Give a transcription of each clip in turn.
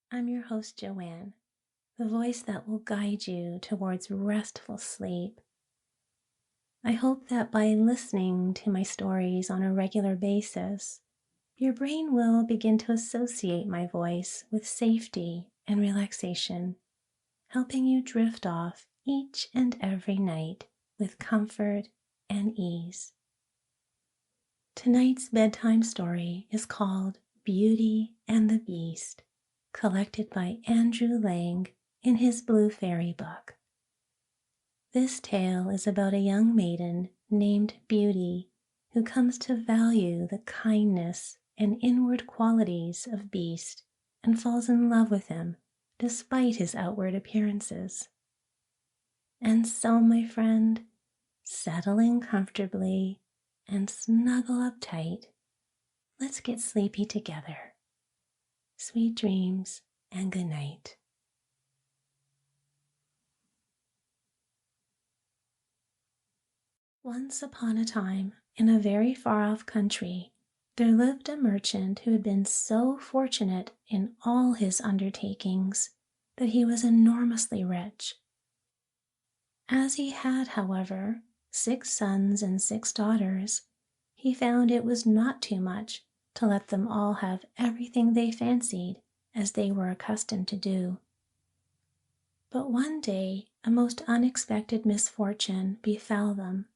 I'm your host, Joanne, the voice that will guide you towards restful sleep. I hope that by listening to my stories on a regular basis, your brain will begin to associate my voice with safety and relaxation, helping you drift off each and every night with comfort and ease. Tonight's bedtime story is called Beauty and the Beast, collected by Andrew Lang in his Blue Fairy book. This tale is about a young maiden named Beauty who comes to value the kindness and inward qualities of Beast and falls in love with him despite his outward appearances. And so, my friend, settle in comfortably and snuggle up tight. Let's get sleepy together. Sweet dreams and good night. Once upon a time, in a very far-off country, there lived a merchant who had been so fortunate in all his undertakings that he was enormously rich. As he had, however, 6 sons and 6 daughters, he found it was not too much to let them all have everything they fancied, as they were accustomed to do. But one day a most unexpected misfortune befell them.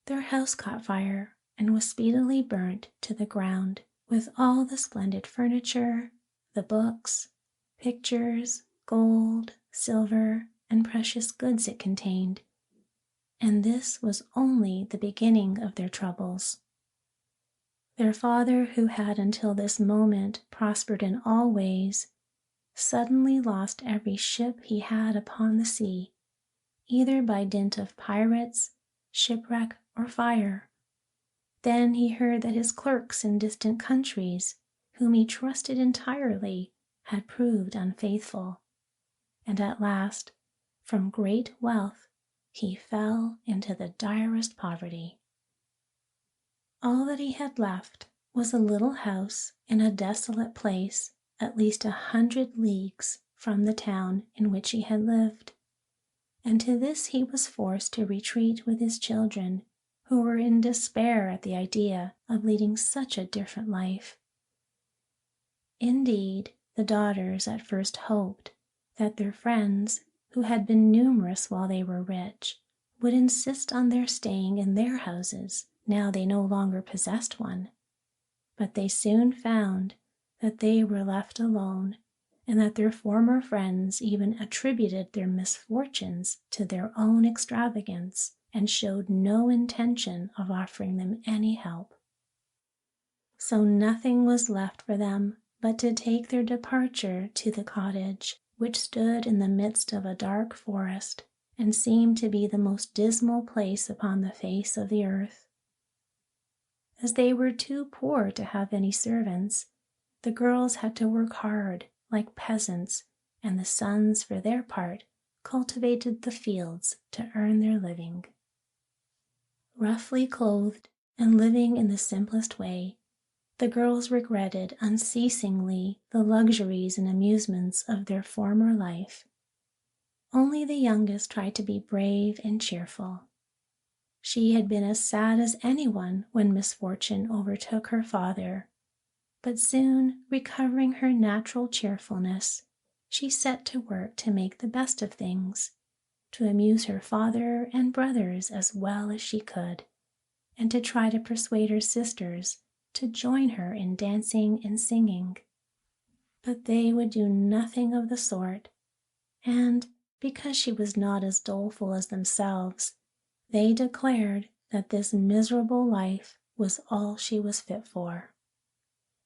Their house caught fire and was speedily burnt to the ground, with all the splendid furniture, the books, pictures, gold, silver, and precious goods it contained. And this was only the beginning of their troubles. Their father, who had until this moment prospered in all ways, suddenly lost every ship he had upon the sea, either by dint of pirates, shipwreck, or fire. Then he heard that his clerks in distant countries, whom he trusted entirely, had proved unfaithful, and at last, from great wealth, he fell into the direst poverty. All that he had left was a little house in a desolate place at least 100 leagues from the town in which he had lived, and to this he was forced to retreat with his children, who were in despair at the idea of leading such a different life. Indeed, the daughters at first hoped that their friends, who had been numerous while they were rich, would insist on their staying in their houses now they no longer possessed one. But they soon found that they were left alone, and that their former friends even attributed their misfortunes to their own extravagance and showed no intention of offering them any help. So nothing was left for them but to take their departure to the cottage, which stood in the midst of a dark forest and seemed to be the most dismal place upon the face of the earth. As they were too poor to have any servants, the girls had to work hard like peasants, and the sons, for their part, cultivated the fields to earn their living. Roughly clothed and living in the simplest way, the girls regretted unceasingly the luxuries and amusements of their former life. Only the youngest tried to be brave and cheerful. She had been as sad as anyone when misfortune overtook her father, but soon recovering her natural cheerfulness, she set to work to make the best of things, to amuse her father and brothers as well as she could, and to try to persuade her sisters to join her in dancing and singing. But they would do nothing of the sort, and because she was not as doleful as themselves, they declared that this miserable life was all she was fit for.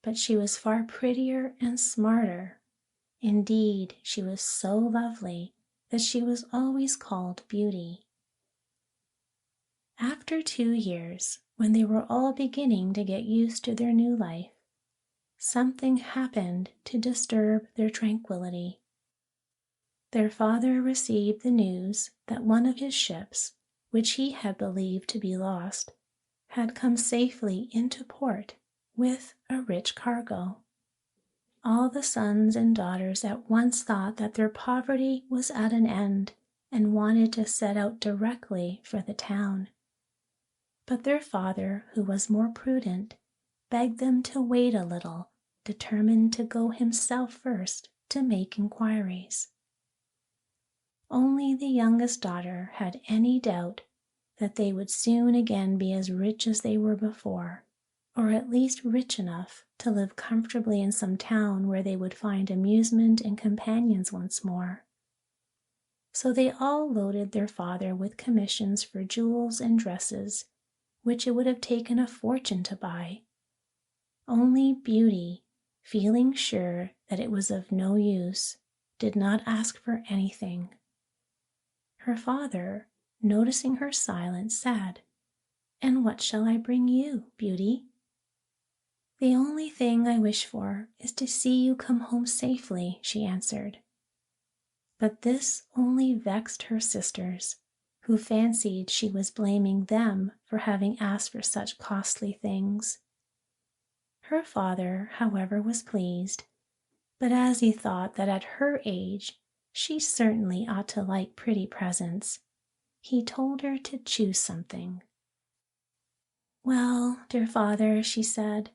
But she was far prettier and smarter. Indeed, she was so lovely that she was always called Beauty. After 2 years, when they were all beginning to get used to their new life, something happened to disturb their tranquility. Their father received the news that one of his ships, which he had believed to be lost, had come safely into port with a rich cargo. All the sons and daughters at once thought that their poverty was at an end and wanted to set out directly for the town. But their father, who was more prudent, begged them to wait a little, determined to go himself first to make inquiries. Only the youngest daughter had any doubt that they would soon again be as rich as they were before, or at least rich enough to live comfortably in some town where they would find amusement and companions once more. So they all loaded their father with commissions for jewels and dresses, which it would have taken a fortune to buy. Only Beauty, feeling sure that it was of no use, did not ask for anything. Her father, noticing her silence, said, "And what shall I bring you, Beauty?" "The only thing I wish for is to see you come home safely," she answered. But this only vexed her sisters, who fancied she was blaming them for having asked for such costly things. Her father, however, was pleased, but as he thought that at her age she certainly ought to like pretty presents, he told her to choose something. "Well, dear father," she said,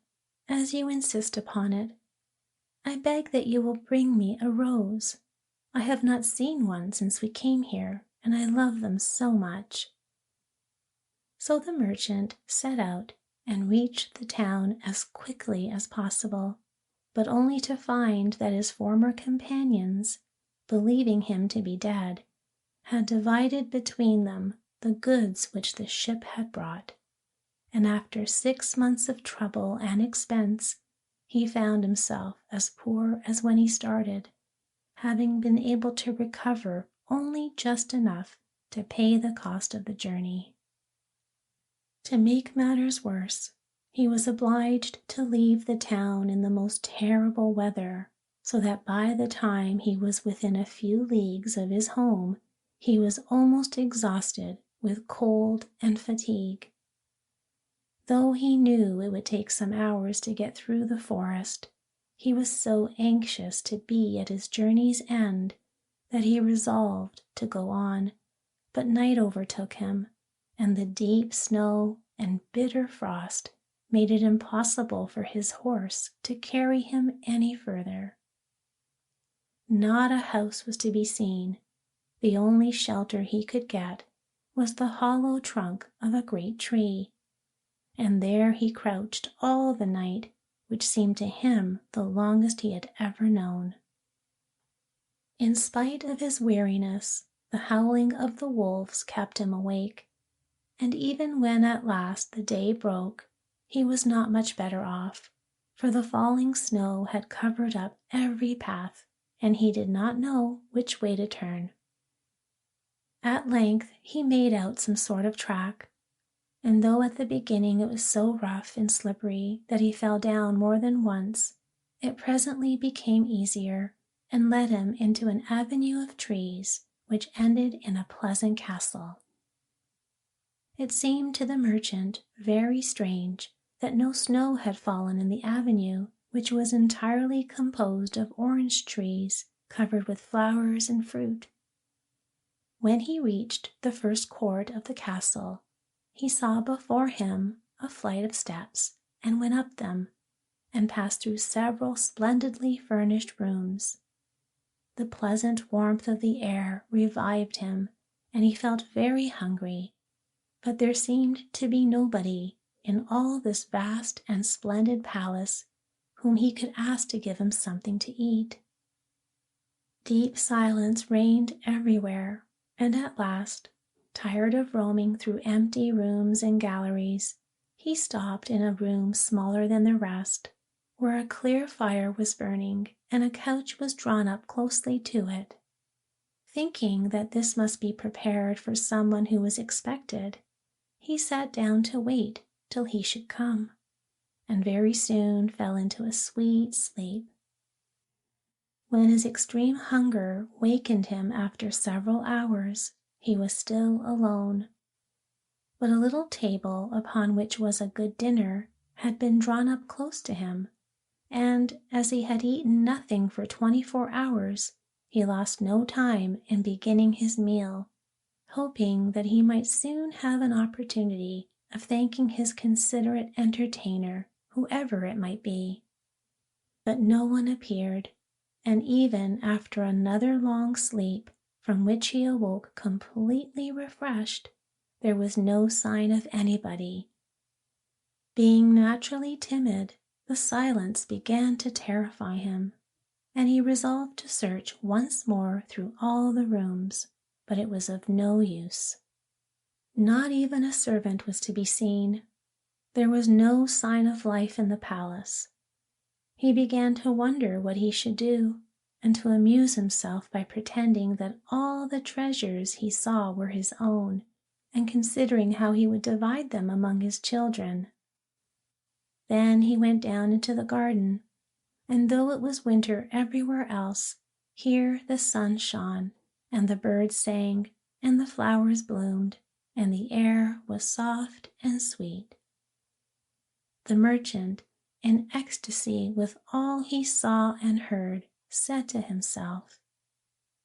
"as you insist upon it, I beg that you will bring me a rose. I have not seen one since we came here, and I love them so much." So the merchant set out and reached the town as quickly as possible, but only to find that his former companions, believing him to be dead, had divided between them the goods which the ship had brought, and after 6 months of trouble and expense, he found himself as poor as when he started, having been able to recover only just enough to pay the cost of the journey. To make matters worse, he was obliged to leave the town in the most terrible weather, so that by the time he was within a few leagues of his home, he was almost exhausted with cold and fatigue. Though he knew it would take some hours to get through the forest, he was so anxious to be at his journey's end that he resolved to go on, but night overtook him, and the deep snow and bitter frost made it impossible for his horse to carry him any further. Not a house was to be seen. The only shelter he could get was the hollow trunk of a great tree, and there he crouched all the night, which seemed to him the longest he had ever known. In spite of his weariness, the howling of the wolves kept him awake, and even when at last the day broke, he was not much better off, for the falling snow had covered up every path, and he did not know which way to turn. At length he made out some sort of track, and though at the beginning it was so rough and slippery that he fell down more than once, it presently became easier and led him into an avenue of trees which ended in a pleasant castle. It seemed to the merchant very strange that no snow had fallen in the avenue, which was entirely composed of orange trees covered with flowers and fruit. When he reached the first court of the castle, he saw before him a flight of steps, and went up them, and passed through several splendidly furnished rooms. The pleasant warmth of the air revived him, and he felt very hungry, but there seemed to be nobody in all this vast and splendid palace whom he could ask to give him something to eat. Deep silence reigned everywhere, and at last, tired of roaming through empty rooms and galleries, he stopped in a room smaller than the rest, where a clear fire was burning and a couch was drawn up closely to it. Thinking that this must be prepared for someone who was expected, he sat down to wait till he should come, and very soon fell into a sweet sleep. When his extreme hunger wakened him after several hours, he was still alone, but a little table upon which was a good dinner had been drawn up close to him, and as he had eaten nothing for 24 hours, he lost no time in beginning his meal, hoping that he might soon have an opportunity of thanking his considerate entertainer, whoever it might be. But no one appeared, and even after another long sleep, from which he awoke completely refreshed, there was no sign of anybody. Being naturally timid, the silence began to terrify him, and he resolved to search once more through all the rooms, but it was of no use. Not even a servant was to be seen. There was no sign of life in the palace. He began to wonder what he should do, and to amuse himself by pretending that all the treasures he saw were his own, and considering how he would divide them among his children. Then he went down into the garden, and though it was winter everywhere else, here the sun shone, and the birds sang, and the flowers bloomed, and the air was soft and sweet. The merchant, in ecstasy with all he saw and heard, said to himself,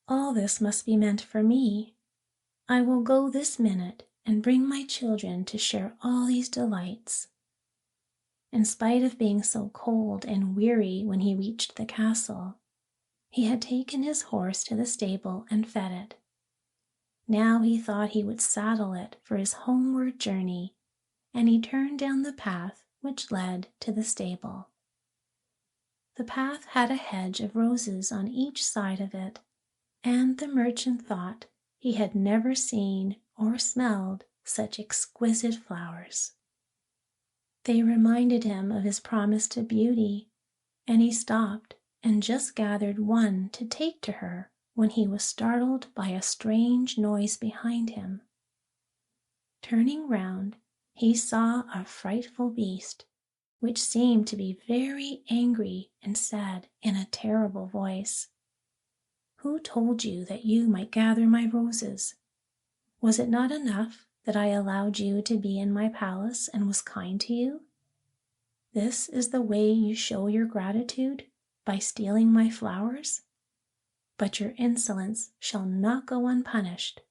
"All this must be meant for me. I will go this minute and bring my children to share all these delights." In spite of being so cold and weary when he reached the castle, he had taken his horse to the stable and fed it. Now he thought he would saddle it for his homeward journey, and he turned down the path which led to the stable. The path had a hedge of roses on each side of it, and the merchant thought he had never seen or smelled such exquisite flowers. They reminded him of his promise to Beauty, and he stopped and just gathered one to take to her when he was startled by a strange noise behind him. Turning round, he saw a frightful beast, which seemed to be very angry and said in a terrible voice, "Who told you that you might gather my roses? Was it not enough that I allowed you to be in my palace and was kind to you? This is the way you show your gratitude, by stealing my flowers? But your insolence shall not go unpunished."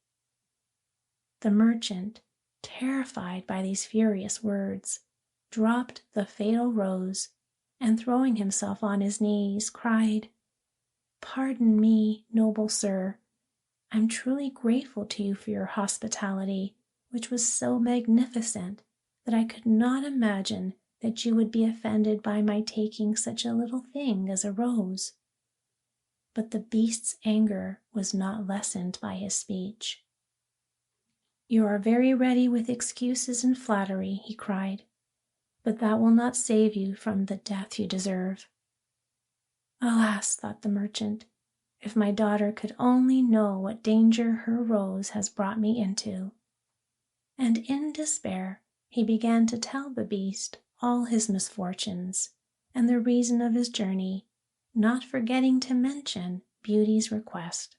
The merchant, terrified by these furious words, dropped the fatal rose, and throwing himself on his knees, cried, "Pardon me, noble sir. I'm truly grateful to you for your hospitality, which was so magnificent that I could not imagine that you would be offended by my taking such a little thing as a rose." But the beast's anger was not lessened by his speech. "You are very ready with excuses and flattery," he cried, "but that will not save you from the death you deserve." "Alas," thought the merchant, "if my daughter could only know what danger her rose has brought me into." And in despair he began to tell the beast all his misfortunes and the reason of his journey, not forgetting to mention Beauty's request.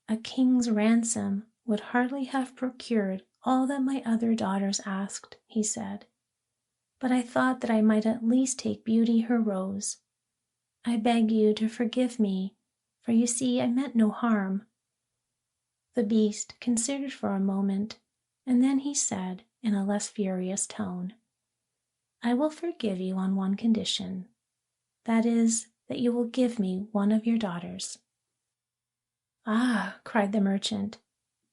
"A king's ransom would hardly have procured all that my other daughters asked," he said, "but I thought that I might at least take Beauty her rose. I beg you to forgive me, for you see I meant no harm." The beast considered for a moment, and then he said in a less furious tone, "I will forgive you on one condition. That is, that you will give me one of your daughters." "Ah," cried the merchant,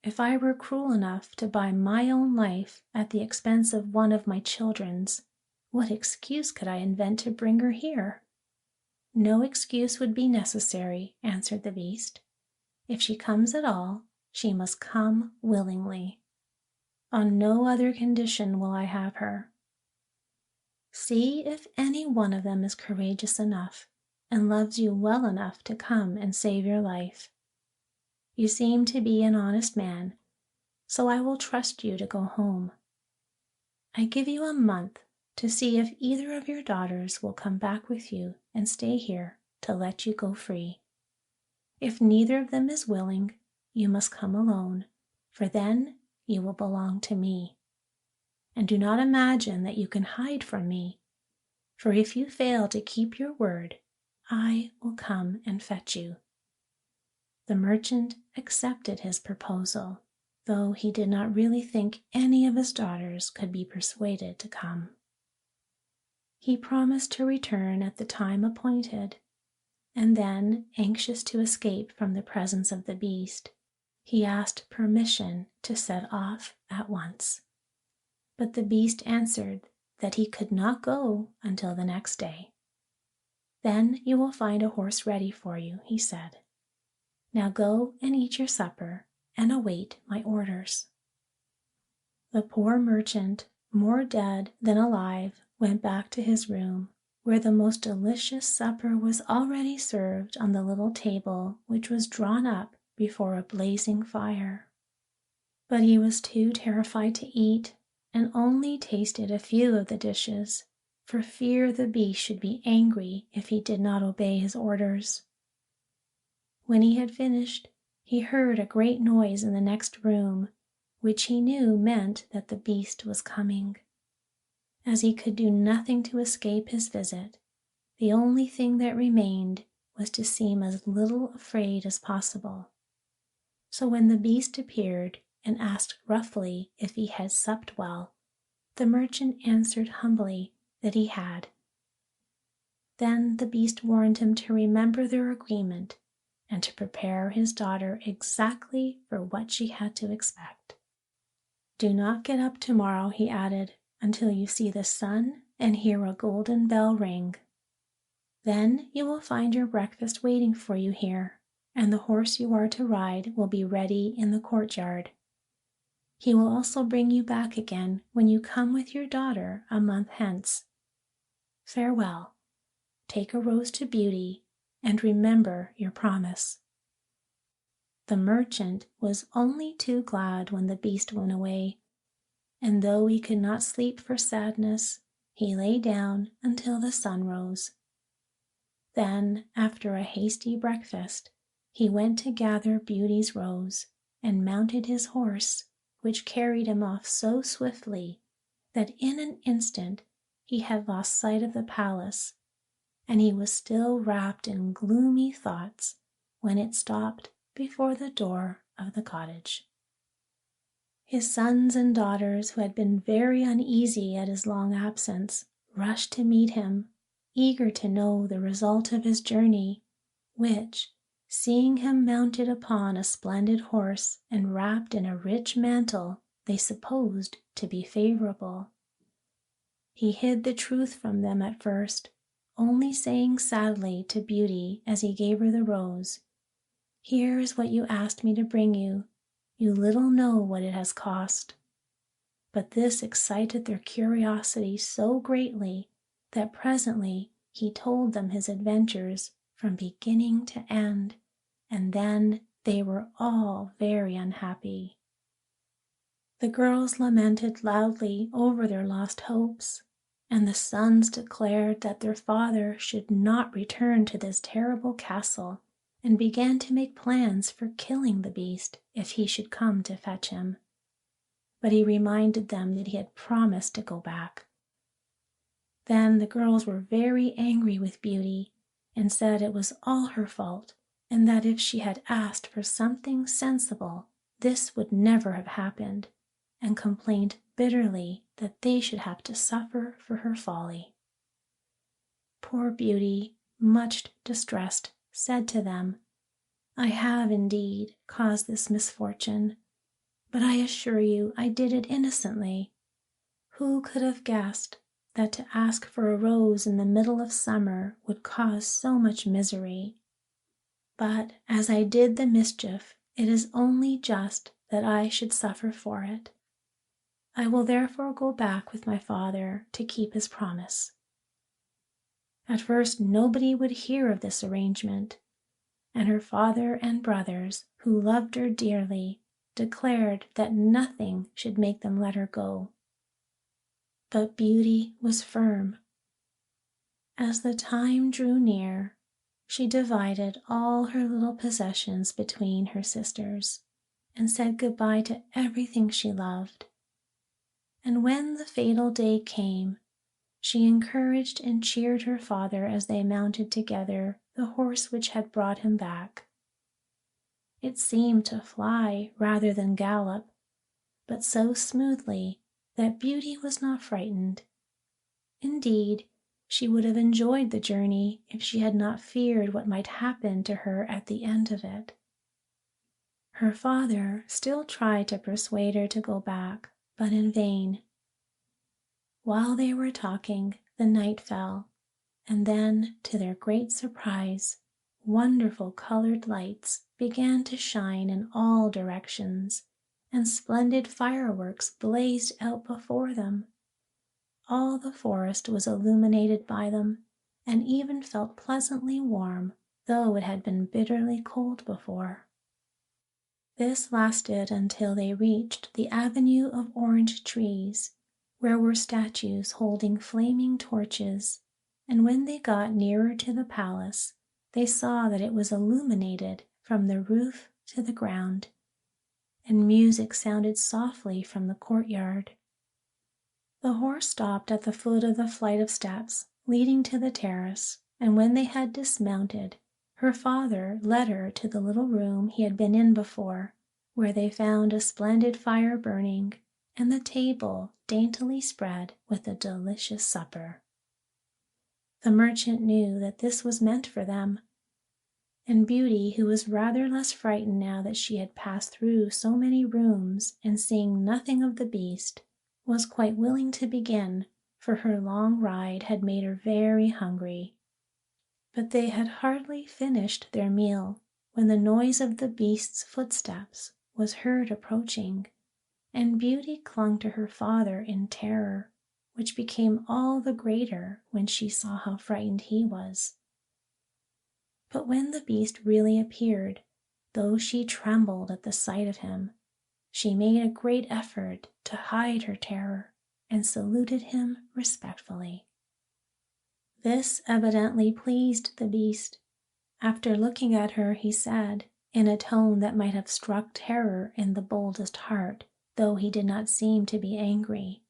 "if I were cruel enough to buy my own life at the expense of one of my children's, what excuse could I invent to bring her here?" "No excuse would be necessary," answered the beast. "If she comes at all, she must come willingly. On no other condition will I have her. See if any one of them is courageous enough and loves you well enough to come and save your life. You seem to be an honest man, so I will trust you to go home. I give you a month to see if either of your daughters will come back with you and stay here to let you go free. If neither of them is willing, you must come alone, for then you will belong to me. And do not imagine that you can hide from me. For if you fail to keep your word, I will come and fetch you." The merchant accepted his proposal, though he did not really think any of his daughters could be persuaded to come. He promised to return at the time appointed, and then, anxious to escape from the presence of the beast, he asked permission to set off at once. But the beast answered that he could not go until the next day. "Then you will find a horse ready for you," he said. "Now go and eat your supper and await my orders." The poor merchant, more dead than alive, went back to his room, where the most delicious supper was already served on the little table which was drawn up before a blazing fire. But he was too terrified to eat, and only tasted a few of the dishes, for fear the beast should be angry if he did not obey his orders. When he had finished, he heard a great noise in the next room, which he knew meant that the beast was coming. As he could do nothing to escape his visit, the only thing that remained was to seem as little afraid as possible. So when the beast appeared and asked roughly if he had supped well, the merchant answered humbly that he had. Then the beast warned him to remember their agreement and to prepare his daughter exactly for what she had to expect. "Do not get up tomorrow," he added, "until you see the sun and hear a golden bell ring. Then you will find your breakfast waiting for you here, and the horse you are to ride will be ready in the courtyard. He will also bring you back again when you come with your daughter a month hence. Farewell. Take a rose to Beauty, and remember your promise." The merchant was only too glad when the beast went away, and though he could not sleep for sadness, he lay down until the sun rose. Then, after a hasty breakfast, he went to gather Beauty's rose, and mounted his horse, which carried him off so swiftly that in an instant he had lost sight of the palace, and he was still wrapped in gloomy thoughts when it stopped before the door of the cottage. His sons and daughters, who had been very uneasy at his long absence, rushed to meet him, eager to know the result of his journey, which, seeing him mounted upon a splendid horse and wrapped in a rich mantle, they supposed to be favorable. He hid the truth from them at first, only saying sadly to Beauty as he gave her the rose, "Here is what you asked me to bring you. You little know what it has cost." But this excited their curiosity so greatly that presently he told them his adventures from beginning to end, and then they were all very unhappy. The girls lamented loudly over their lost hopes, and the sons declared that their father should not return to this terrible castle, and began to make plans for killing the beast if he should come to fetch him. But he reminded them that he had promised to go back. Then the girls were very angry with Beauty, and said it was all her fault, and that if she had asked for something sensible, this would never have happened, and complained bitterly that they should have to suffer for her folly. Poor Beauty, much distressed, said to them, "I have indeed caused this misfortune, but I assure you I did it innocently. Who could have guessed that to ask for a rose in the middle of summer would cause so much misery? But as I did the mischief, it is only just that I should suffer for it. I will therefore go back with my father to keep his promise." At first nobody would hear of this arrangement, and her father and brothers, who loved her dearly, declared that nothing should make them let her go. But Beauty was firm. As the time drew near, she divided all her little possessions between her sisters, and said goodbye to everything she loved. And when the fatal day came, She encouraged and cheered her father as they mounted together the horse which had brought him back. It seemed to fly rather than gallop, but so smoothly that Beauty was not frightened. Indeed, she would have enjoyed the journey if she had not feared what might happen to her at the end of it. Her father still tried to persuade her to go back, but in vain. While they were talking, the night fell, and then, to their great surprise, wonderful colored lights began to shine in all directions, and splendid fireworks blazed out before them. All the forest was illuminated by them, and even felt pleasantly warm, though it had been bitterly cold before. This lasted until they reached the avenue of orange trees, where were statues holding flaming torches, and when they got nearer to the palace, they saw that it was illuminated from the roof to the ground, and music sounded softly from the courtyard. The horse stopped at the foot of the flight of steps leading to the terrace, and when they had dismounted, her father led her to the little room he had been in before, where they found a splendid fire burning and the table daintily spread with a delicious supper. The merchant knew that this was meant for them, and Beauty, who was rather less frightened now that she had passed through so many rooms and seeing nothing of the beast, was quite willing to begin, for her long ride had made her very hungry. But they had hardly finished their meal when the noise of the beast's footsteps was heard approaching, and Beauty clung to her father in terror, which became all the greater when she saw how frightened he was. But when the beast really appeared, though she trembled at the sight of him, she made a great effort to hide her terror and saluted him respectfully. This evidently pleased the beast. After looking at her, he said, in a tone that might have struck terror in the boldest heart, though he did not seem to be angry,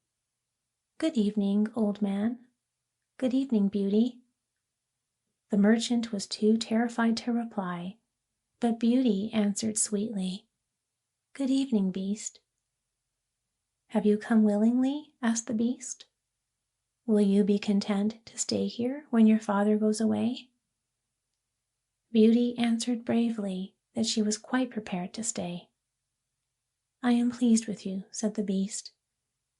"Good evening, old man." "Good evening, Beauty." The merchant was too terrified to reply, but Beauty answered sweetly, "Good evening, beast." "Have you come willingly?" asked the beast. "Will you be content to stay here when your father goes away?" Beauty answered bravely that she was quite prepared to stay. "I am pleased with you," said the beast.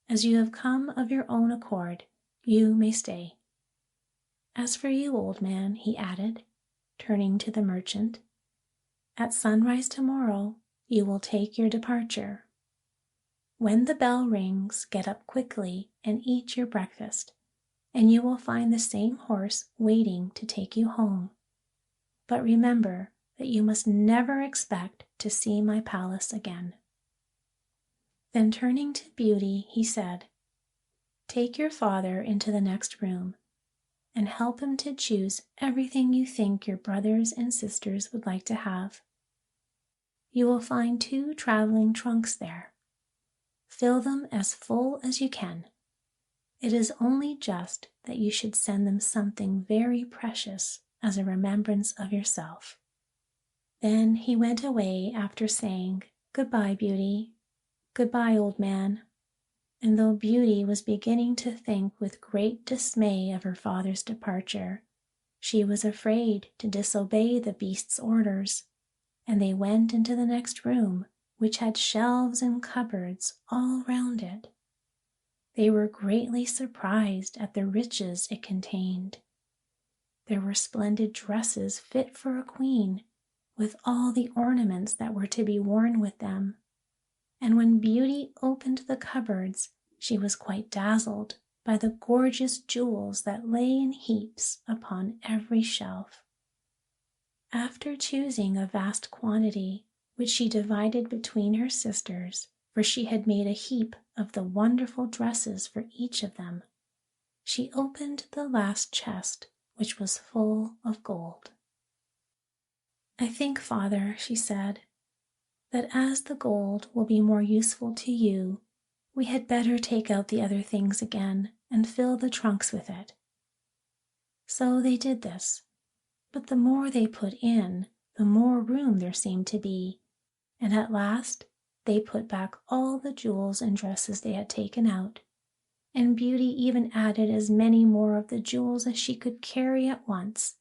"As you have come of your own accord, you may stay. As for you, old man," he added, turning to the merchant, "at sunrise tomorrow you will take your departure. When the bell rings, get up quickly and eat your breakfast, and you will find the same horse waiting to take you home. But remember that you must never expect to see my palace again." Then turning to Beauty, he said, "Take your father into the next room and help him to choose everything you think your brothers and sisters would like to have. You will find 2 traveling trunks there. Fill them as full as you can. It is only just that you should send them something very precious as a remembrance of yourself." Then he went away after saying, "Goodbye, Beauty. Goodbye, old man." And though Beauty was beginning to think with great dismay of her father's departure, she was afraid to disobey the beast's orders, and they went into the next room, which had shelves and cupboards all round it. They were greatly surprised at the riches it contained. There were splendid dresses fit for a queen, with all the ornaments that were to be worn with them, and when Beauty opened the cupboards, she was quite dazzled by the gorgeous jewels that lay in heaps upon every shelf. After choosing a vast quantity, which she divided between her sisters, for she had made a heap of the wonderful dresses for each of them, she opened the last chest, which was full of gold. "I think, father," she said, "that as the gold will be more useful to you, we had better take out the other things again and fill the trunks with it. So they did this, but the more they put in, the more room there seemed to be, and at last they put back all the jewels and dresses they had taken out, and Beauty even added as many more of the jewels as she could carry at once.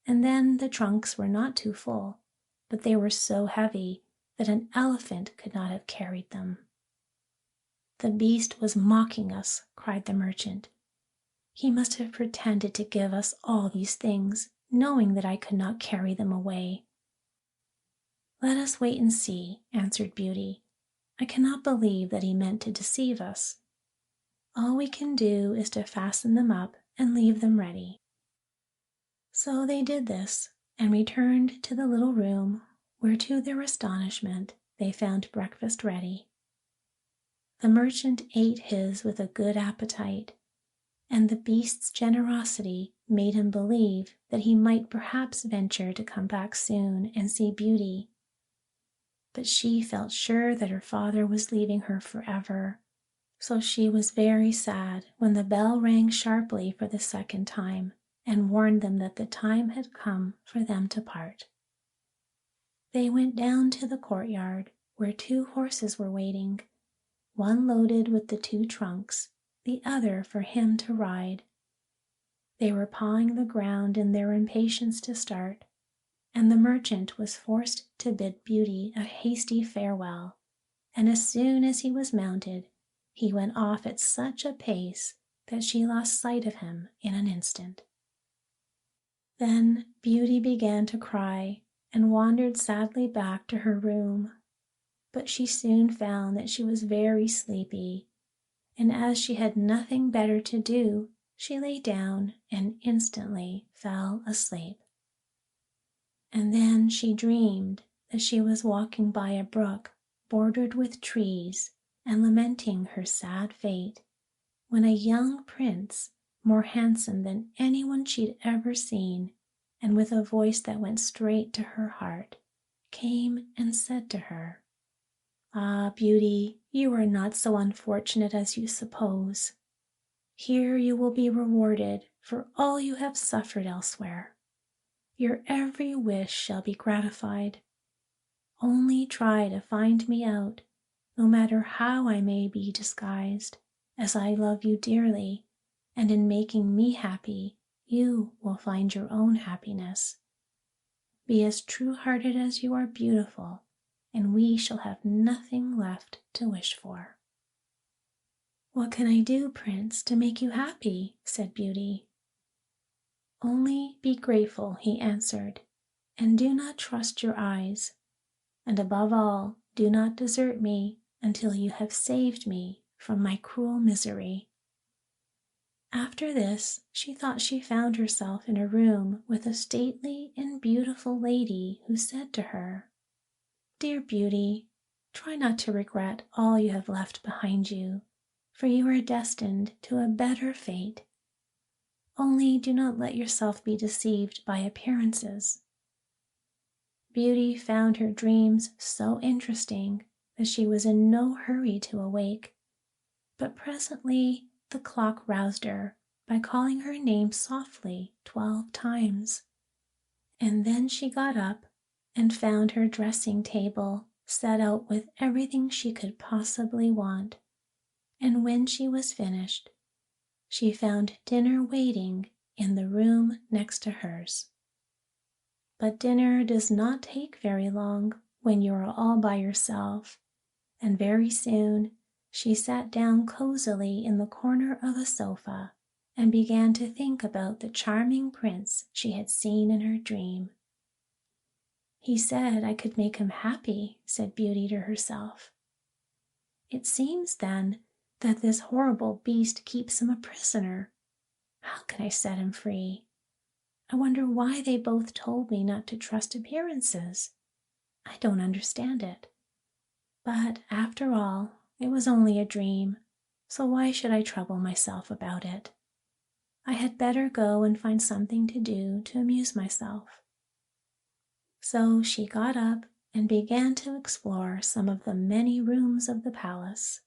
And then the trunks were not too full, but they were so heavy that an elephant could not have carried them. "The beast was mocking us," cried the merchant. "He must have pretended to give us all these things, knowing that I could not carry them away." "Let us wait and see," answered Beauty. "I cannot believe that he meant to deceive us. All we can do is to fasten them up and leave them ready." So they did this, and returned to the little room, where to their astonishment they found breakfast ready. The merchant ate his with a good appetite, and the beast's generosity made him believe that he might perhaps venture to come back soon and see Beauty. But she felt sure that her father was leaving her forever, so she was very sad when the bell rang sharply for the second time and warned them that the time had come for them to part. They went down to the courtyard, where 2 horses were waiting, one loaded with the 2 trunks, the other for him to ride. They were pawing the ground in their impatience to start, and the merchant was forced to bid Beauty a hasty farewell, and as soon as he was mounted, he went off at such a pace that she lost sight of him in an instant. Then Beauty began to cry and wandered sadly back to her room, but she soon found that she was very sleepy, and as she had nothing better to do, she lay down and instantly fell asleep. And then she dreamed that she was walking by a brook bordered with trees and lamenting her sad fate, when a young prince, more handsome than anyone she'd ever seen, and with a voice that went straight to her heart, came and said to her, "Ah, Beauty, you are not so unfortunate as you suppose. Here you will be rewarded for all you have suffered elsewhere. Your every wish shall be gratified. Only try to find me out, no matter how I may be disguised, as I love you dearly, and in making me happy, you will find your own happiness. Be as true-hearted as you are beautiful, and we shall have nothing left to wish for." "What can I do, Prince, to make you happy?" said Beauty. "Only be grateful," he answered, "and do not trust your eyes. And above all, do not desert me until you have saved me from my cruel misery." After this, she thought she found herself in a room with a stately and beautiful lady who said to her, "Dear Beauty, try not to regret all you have left behind you, for you are destined to a better fate. Only do not let yourself be deceived by appearances." Beauty found her dreams so interesting that she was in no hurry to awake, but presently the clock roused her by calling her name softly 12 times. And then she got up and found her dressing table set out with everything she could possibly want, and when she was finished, she found dinner waiting in the room next to hers. But dinner does not take very long when you are all by yourself, and very soon she sat down cozily in the corner of a sofa and began to think about the charming prince she had seen in her dream. "He said I could make him happy," said Beauty to herself. "It seems, then, that this horrible beast keeps him a prisoner. How can I set him free? I wonder why they both told me not to trust appearances. I don't understand it. But after all, it was only a dream, so why should I trouble myself about it? I had better go and find something to do to amuse myself." So she got up and began to explore some of the many rooms of the palace.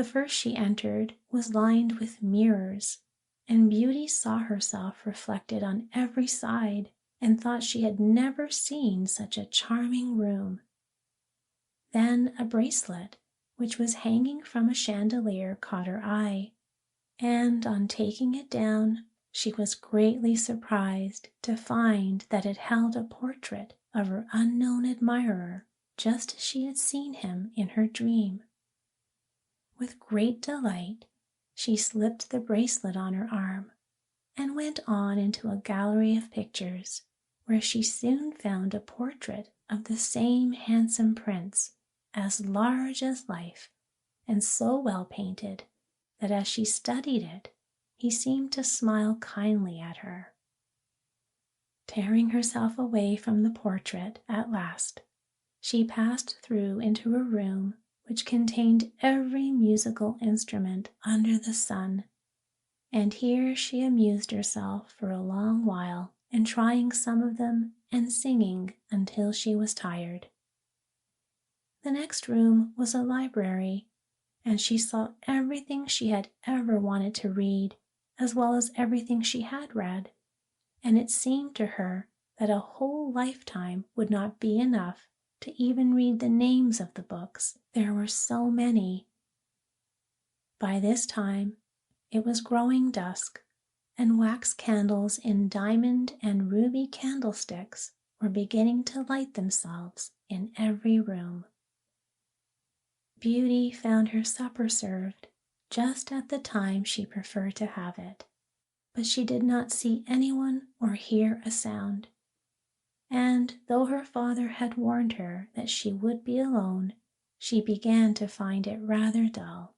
The first she entered was lined with mirrors, and Beauty saw herself reflected on every side and thought she had never seen such a charming room. Then a bracelet, which was hanging from a chandelier, caught her eye, and on taking it down, she was greatly surprised to find that it held a portrait of her unknown admirer, just as she had seen him in her dream. With great delight, she slipped the bracelet on her arm and went on into a gallery of pictures, where she soon found a portrait of the same handsome prince, as large as life, and so well painted that as she studied it, he seemed to smile kindly at her. Tearing herself away from the portrait at last, she passed through into a room which contained every musical instrument under the sun, and here she amused herself for a long while in trying some of them and singing until she was tired. The next room was a library, and she saw everything she had ever wanted to read, as well as everything she had read, and it seemed to her that a whole lifetime would not be enough to even read the names of the books. There were so many. By this time, it was growing dusk, and wax candles in diamond and ruby candlesticks were beginning to light themselves in every room. Beauty found her supper served just at the time she preferred to have it, but she did not see anyone or hear a sound. And though her father had warned her that she would be alone, she began to find it rather dull.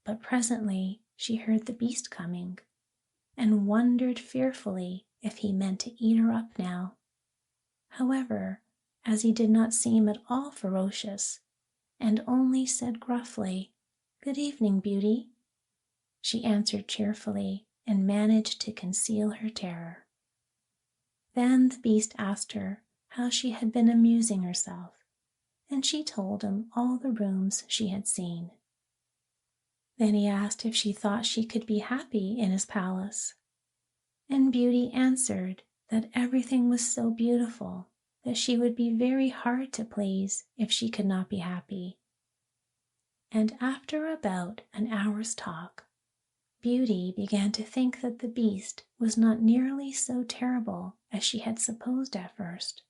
But presently she heard the beast coming, and wondered fearfully if he meant to eat her up now. However, as he did not seem at all ferocious, and only said gruffly, "Good evening, Beauty," she answered cheerfully and managed to conceal her terror. Then the beast asked her how she had been amusing herself, and she told him all the rooms she had seen. Then he asked if she thought she could be happy in his palace, and Beauty answered that everything was so beautiful that she would be very hard to please if she could not be happy. And after about an hour's talk, Beauty began to think that the beast was not nearly so terrible as she had supposed at first.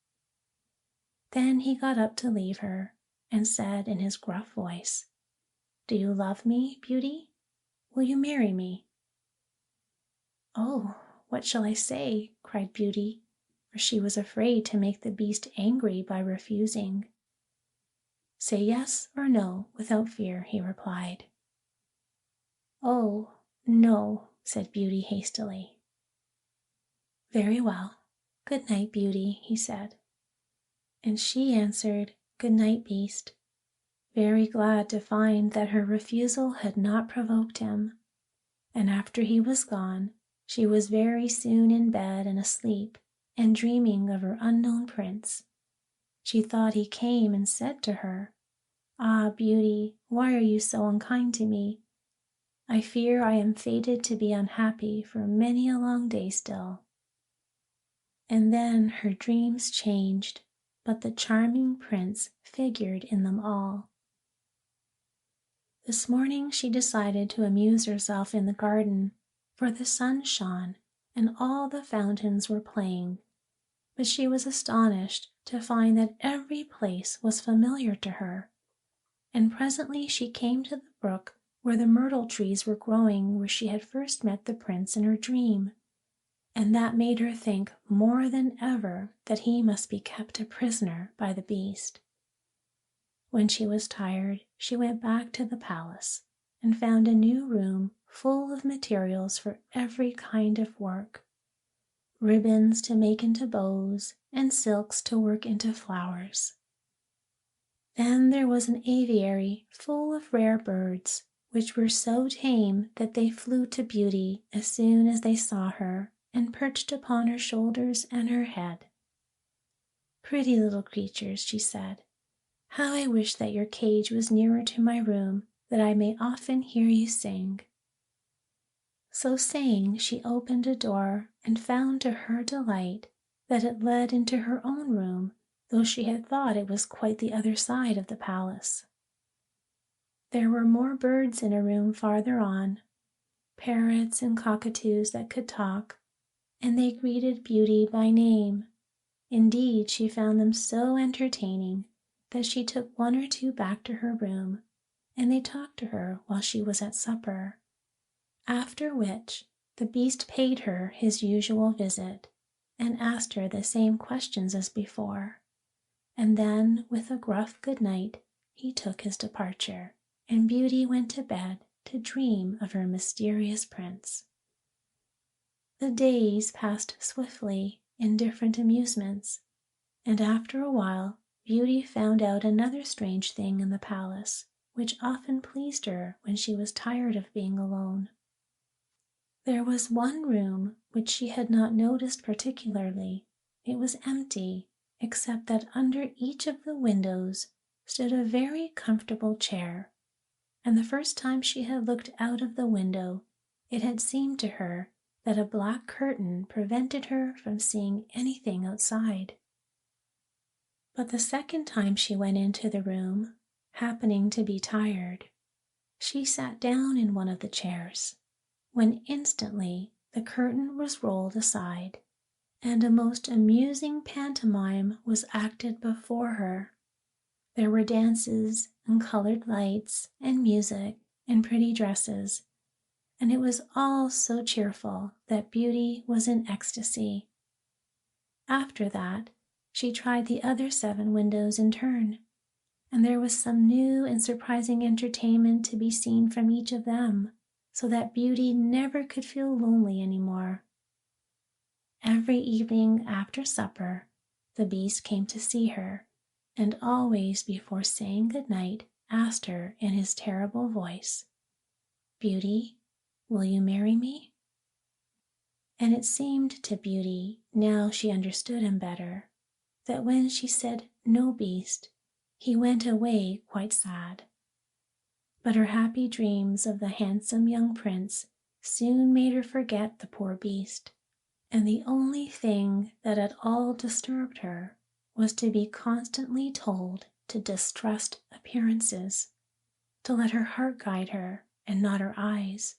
Then he got up to leave her and said in his gruff voice, "Do you love me, Beauty? Will you marry me?" "Oh, what shall I say?" cried Beauty, for she was afraid to make the beast angry by refusing. "Say yes or no without fear," he replied. "Oh, no," said Beauty hastily. "Very well. Good night, Beauty," he said. And she answered, "Good night, beast," very glad to find that her refusal had not provoked him. And after he was gone, she was very soon in bed and asleep, and dreaming of her unknown prince. She thought he came and said to her, "Ah, Beauty, why are you so unkind to me? I fear I am fated to be unhappy for many a long day still." And then her dreams changed, but the charming prince figured in them all. This morning she decided to amuse herself in the garden, for the sun shone and all the fountains were playing, but she was astonished to find that every place was familiar to her, and presently she came to the brook where the myrtle trees were growing, where she had first met the prince in her dream, and that made her think more than ever that he must be kept a prisoner by the beast. When she was tired, she went back to the palace and found a new room full of materials for every kind of work, ribbons to make into bows and silks to work into flowers. Then there was an aviary full of rare birds, which were so tame that they flew to Beauty as soon as they saw her and perched upon her shoulders and her head. "Pretty little creatures," she said, "how I wish that your cage was nearer to my room, that I may often hear you sing." So saying, she opened a door and found to her delight that it led into her own room, though she had thought it was quite the other side of the palace. There were more birds in a room farther on, parrots and cockatoos that could talk, and they greeted Beauty by name. Indeed, she found them so entertaining that she took one or two back to her room, and they talked to her while she was at supper. After which, the Beast paid her his usual visit, and asked her the same questions as before, and then, with a gruff good night, he took his departure, and Beauty went to bed to dream of her mysterious prince. The days passed swiftly in different amusements, and after a while Beauty found out another strange thing in the palace, which often pleased her when she was tired of being alone. There was one room which she had not noticed particularly. It was empty, except that under each of the windows stood a very comfortable chair, and the first time she had looked out of the window, it had seemed to her that a black curtain prevented her from seeing anything outside. But the second time she went into the room, happening to be tired, she sat down in one of the chairs, when instantly the curtain was rolled aside, and a most amusing pantomime was acted before her. There were dances and colored lights and music and pretty dresses, and it was all so cheerful that Beauty was in ecstasy. After that, she tried the other 7 windows in turn, and there was some new and surprising entertainment to be seen from each of them, so that Beauty never could feel lonely any more. Every evening after supper, the Beast came to see her, and always before saying good night asked her in his terrible voice, "Beauty, will you marry me?" And it seemed to Beauty, now she understood him better, that when she said, "No, Beast," he went away quite sad. But her happy dreams of the handsome young prince soon made her forget the poor Beast, and the only thing that at all disturbed her was to be constantly told to distrust appearances, to let her heart guide her and not her eyes,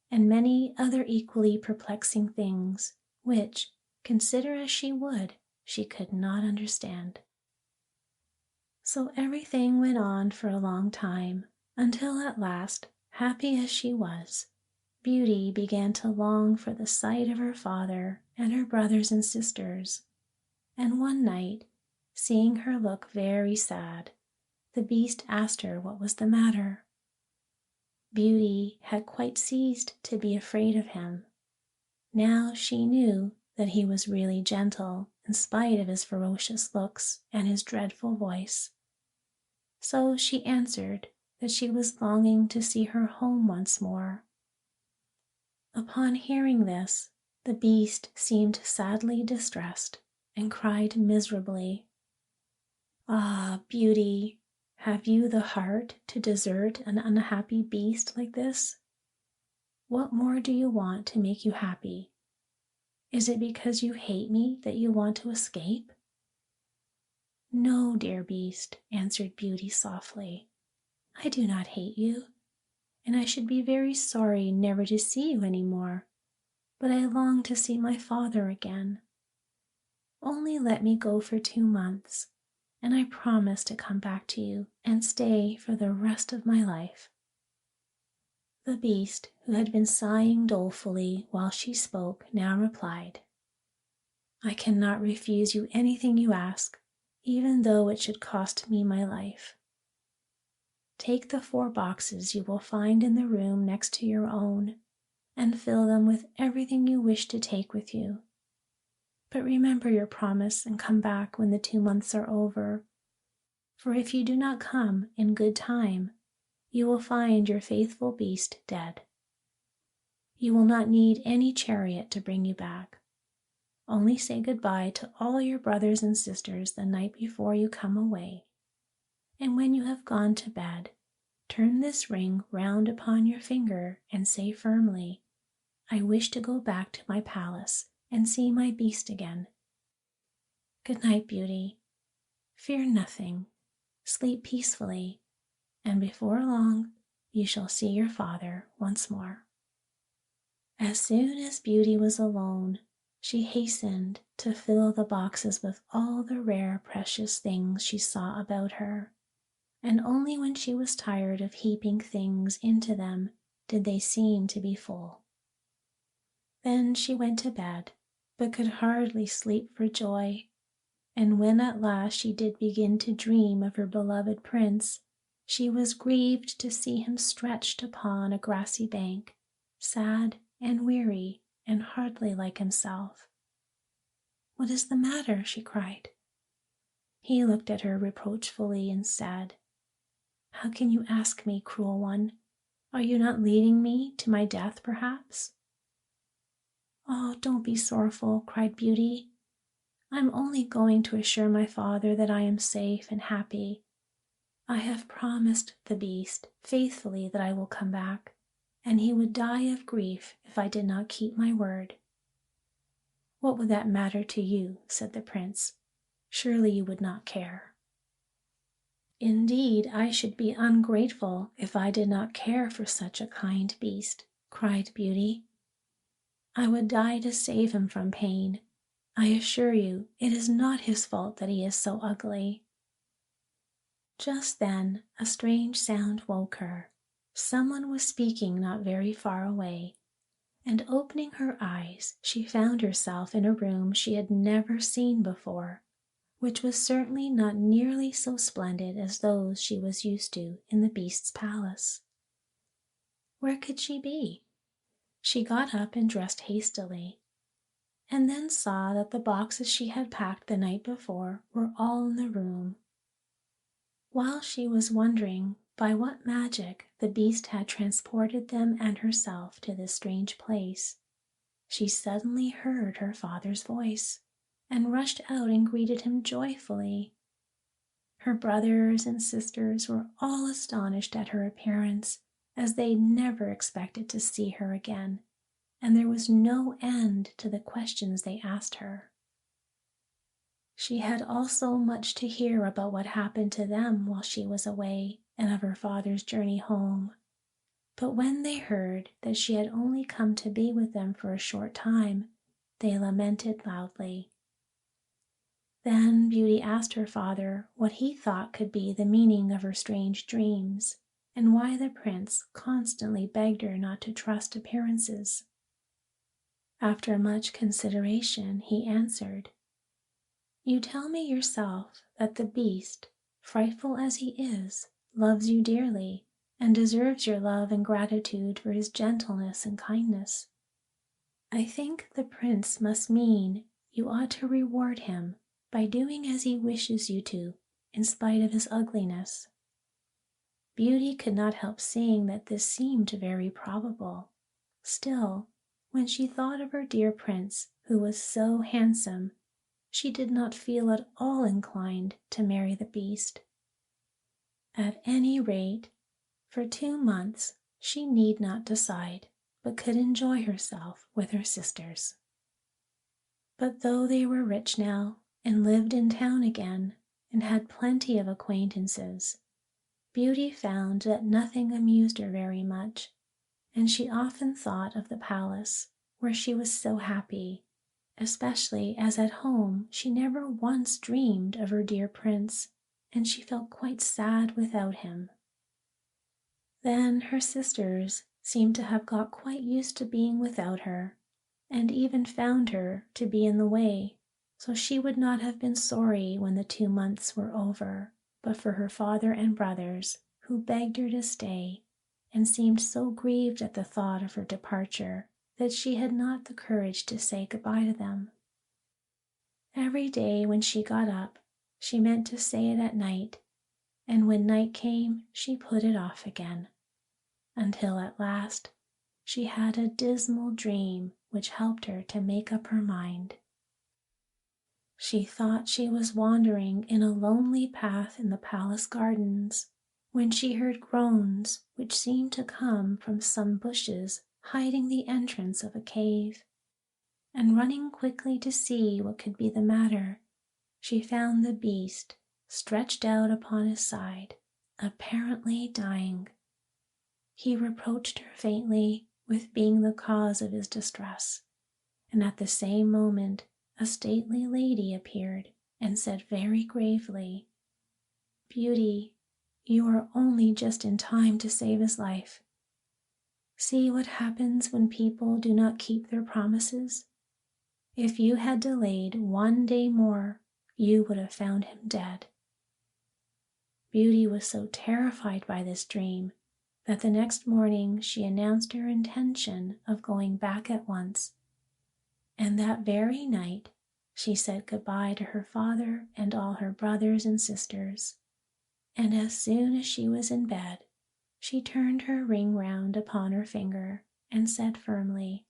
and many other equally perplexing things which, consider as she would, she could not understand. So everything went on for a long time, until at last, happy as she was, Beauty began to long for the sight of her father and her brothers and sisters, and one night, seeing her look very sad, the Beast asked her what was the matter. Beauty had quite ceased to be afraid of him. Now she knew that he was really gentle in spite of his ferocious looks and his dreadful voice. So she answered that she was longing to see her home once more. Upon hearing this, the Beast seemed sadly distressed and cried miserably, "Ah, Beauty, have you the heart to desert an unhappy beast like this? What more do you want to make you happy? Is it because you hate me that you want to escape?" "No, dear Beast," answered Beauty softly. "I do not hate you, and I should be very sorry never to see you any more, but I long to see my father again. Only let me go for 2 months, and I promise to come back to you and stay for the rest of my life." The Beast, who had been sighing dolefully while she spoke, now replied, "I cannot refuse you anything you ask, even though it should cost me my life. Take the 4 boxes you will find in the room next to your own, and fill them with everything you wish to take with you. But remember your promise and come back when the 2 months are over, for if you do not come in good time, you will find your faithful Beast dead. You will not need any chariot to bring you back. Only say goodbye to all your brothers and sisters the night before you come away, and when you have gone to bed, Turn this ring round upon your finger and say firmly, I wish to go back to my palace and see my beast again. Good night, Beauty. Fear nothing. Sleep peacefully, and before long you shall see your father once more. As soon as Beauty was alone, she hastened to fill the boxes with all the rare, precious things she saw about her, and only when she was tired of heaping things into them did they seem to be full. Then she went to bed, but could hardly sleep for joy, and when at last she did begin to dream of her beloved prince, she was grieved to see him stretched upon a grassy bank, sad and weary and hardly like himself. What is the matter? She cried. He looked at her reproachfully and said, How can you ask me, cruel one? Are you not leading me to my death, perhaps? Oh, don't be sorrowful, cried Beauty. I'm only going to assure my father that I am safe and happy. I have promised the beast faithfully that I will come back, and he would die of grief if I did not keep my word. What would that matter to you? Said the prince. Surely you would not care. Indeed, I should be ungrateful if I did not care for such a kind beast, cried Beauty. I would die to save him from pain. I assure you, it is not his fault that he is so ugly. Just then, a strange sound woke her. Someone was speaking not very far away, and opening her eyes, she found herself in a room she had never seen before, which was certainly not nearly so splendid as those she was used to in the beast's palace. Where could she be? She got up and dressed hastily, and then saw that the boxes she had packed the night before were all in the room. While she was wondering by what magic the beast had transported them and herself to this strange place, she suddenly heard her father's voice, and rushed out and greeted him joyfully. Her brothers and sisters were all astonished at her appearance, as they never expected to see her again, and there was no end to the questions they asked her. She had also much to hear about what happened to them while she was away, and of her father's journey home. But when they heard that she had only come to be with them for a short time, they lamented loudly. Then Beauty asked her father what he thought could be the meaning of her strange dreams, and why the prince constantly begged her not to trust appearances. After much consideration, he answered, You tell me yourself that the beast, frightful as he is, loves you dearly, and deserves your love and gratitude for his gentleness and kindness. I think the prince must mean you ought to reward him by doing as he wishes you to, in spite of his ugliness. Beauty could not help seeing that this seemed very probable. Still, when she thought of her dear prince, who was so handsome, she did not feel at all inclined to marry the beast. At any rate, for 2 months she need not decide, but could enjoy herself with her sisters. But though they were rich now, and lived in town again, and had plenty of acquaintances, Beauty found that nothing amused her very much, and she often thought of the palace, where she was so happy, especially as at home she never once dreamed of her dear prince, and she felt quite sad without him. Then her sisters seemed to have got quite used to being without her, and even found her to be in the way, so she would not have been sorry when the 2 months were over, but for her father and brothers, who begged her to stay, and seemed so grieved at the thought of her departure that she had not the courage to say goodbye to them. Every day when she got up, she meant to say it at night, and when night came, she put it off again, until at last she had a dismal dream which helped her to make up her mind. She thought she was wandering in a lonely path in the palace gardens, when she heard groans which seemed to come from some bushes hiding the entrance of a cave, and running quickly to see what could be the matter, she found the beast stretched out upon his side, apparently dying. He reproached her faintly with being the cause of his distress, and at the same moment a stately lady appeared and said very gravely, "Beauty, you are only just in time to save his life. See what happens when people do not keep their promises. If you had delayed 1 day more, you would have found him dead." Beauty was so terrified by this dream that the next morning she announced her intention of going back at once, and that very night she said goodbye to her father and all her brothers and sisters, and as soon as she was in bed, she turned her ring round upon her finger and said firmly,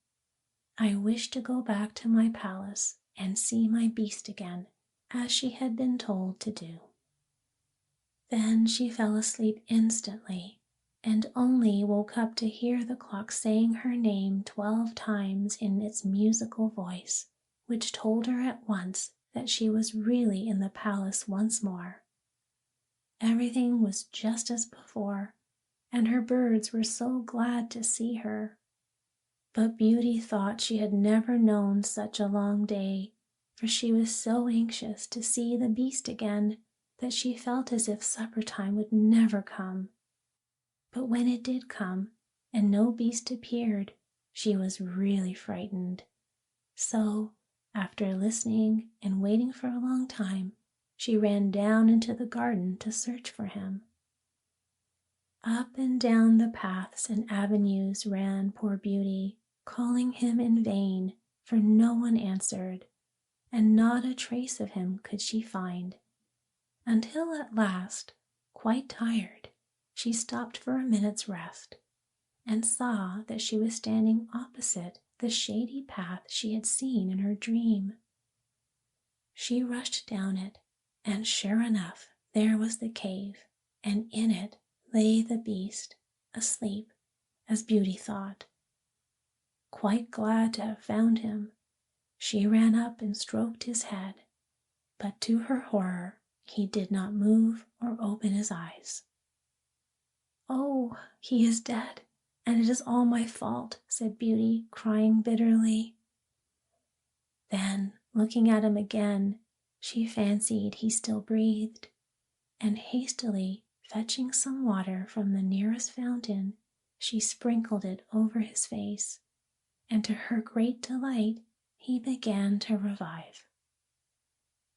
"I wish to go back to my palace and see my beast again, as she had been told to do." Then she fell asleep instantly, and only woke up to hear the clock saying her name 12 times in its musical voice, which told her at once that she was really in the palace once more. Everything was just as before, and her birds were so glad to see her. But Beauty thought she had never known such a long day, for she was so anxious to see the beast again that she felt as if supper time would never come. But when it did come, and no beast appeared, she was really frightened. So, after listening and waiting for a long time, she ran down into the garden to search for him. Up and down the paths and avenues ran poor Beauty, calling him in vain, for no one answered, and not a trace of him could she find, until at last, quite tired, she stopped for a minute's rest, and saw that she was standing opposite the shady path she had seen in her dream. She rushed down it, and sure enough, there was the cave, and in it lay the beast, asleep, as Beauty thought. Quite glad to have found him, she ran up and stroked his head, but to her horror he did not move or open his eyes. "Oh, he is dead, and it is all my fault," said Beauty, crying bitterly. Then, looking at him again, she fancied he still breathed, and hastily fetching some water from the nearest fountain, she sprinkled it over his face, and to her great delight he began to revive.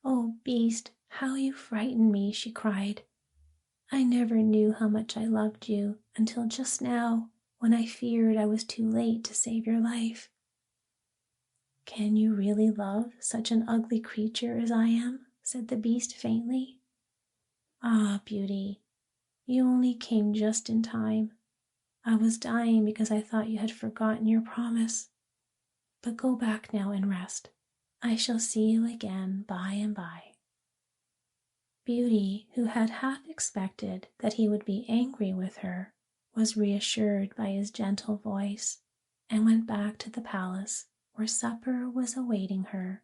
"Oh, beast, how you frightened me," she cried. "I never knew how much I loved you until just now, when I feared I was too late to save your life." "Can you really love such an ugly creature as I am?" said the beast faintly. "Ah, Beauty, you only came just in time. I was dying because I thought you had forgotten your promise. But go back now and rest. I shall see you again by and by." Beauty, who had half expected that he would be angry with her, was reassured by his gentle voice, and went back to the palace where supper was awaiting her.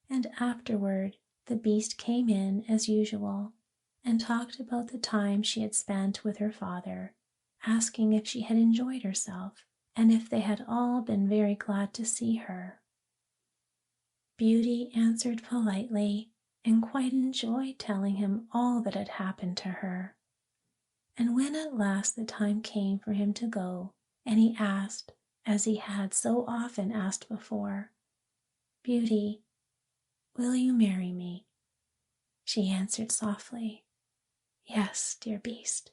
And afterward the beast came in as usual, and talked about the time she had spent with her father, asking if she had enjoyed herself, and if they had all been very glad to see her. Beauty answered politely, and quite enjoyed telling him all that had happened to her. And when at last the time came for him to go, and he asked, as he had so often asked before, "Beauty, will you marry me?" she answered softly, "Yes, dear beast."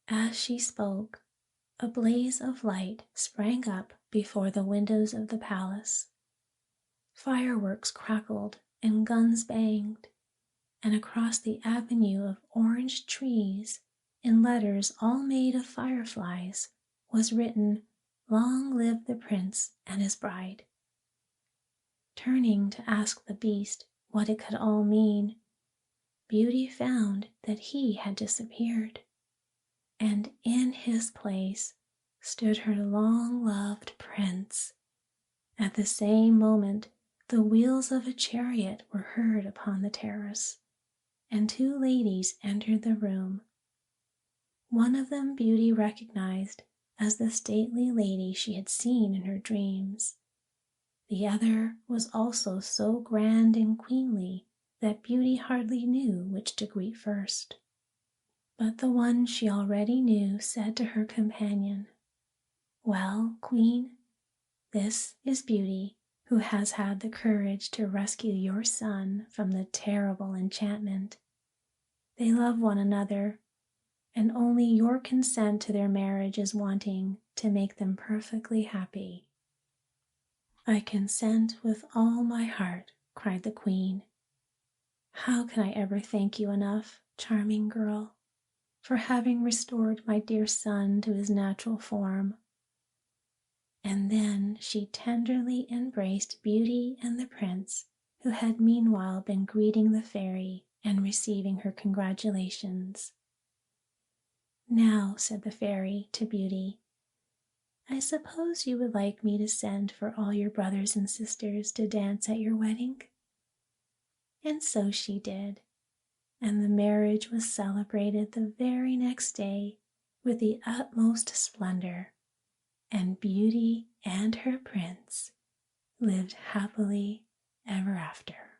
As she spoke, a blaze of light sprang up before the windows of the palace. Fireworks crackled and guns banged, and across the avenue of orange trees, in letters all made of fireflies, was written, "Long live the prince and his bride." Turning to ask the beast what it could all mean, Beauty found that he had disappeared, and in his place stood her long-loved prince. At the same moment, the wheels of a chariot were heard upon the terrace, and two ladies entered the room. One of them Beauty recognized as the stately lady she had seen in her dreams. The other was also so grand and queenly that Beauty hardly knew which to greet first. But the one she already knew said to her companion, "Well, Queen, this is Beauty, who has had the courage to rescue your son from the terrible enchantment. They love one another, and only your consent to their marriage is wanting to make them perfectly happy." "I consent with all my heart," cried the Queen. "How can I ever thank you enough, charming girl, for having restored my dear son to his natural form?" And then she tenderly embraced Beauty and the Prince, who had meanwhile been greeting the fairy and receiving her congratulations. "Now," said the fairy to Beauty, "I suppose you would like me to send for all your brothers and sisters to dance at your wedding?" And so she did, and the marriage was celebrated the very next day with the utmost splendor, and Beauty and her prince lived happily ever after.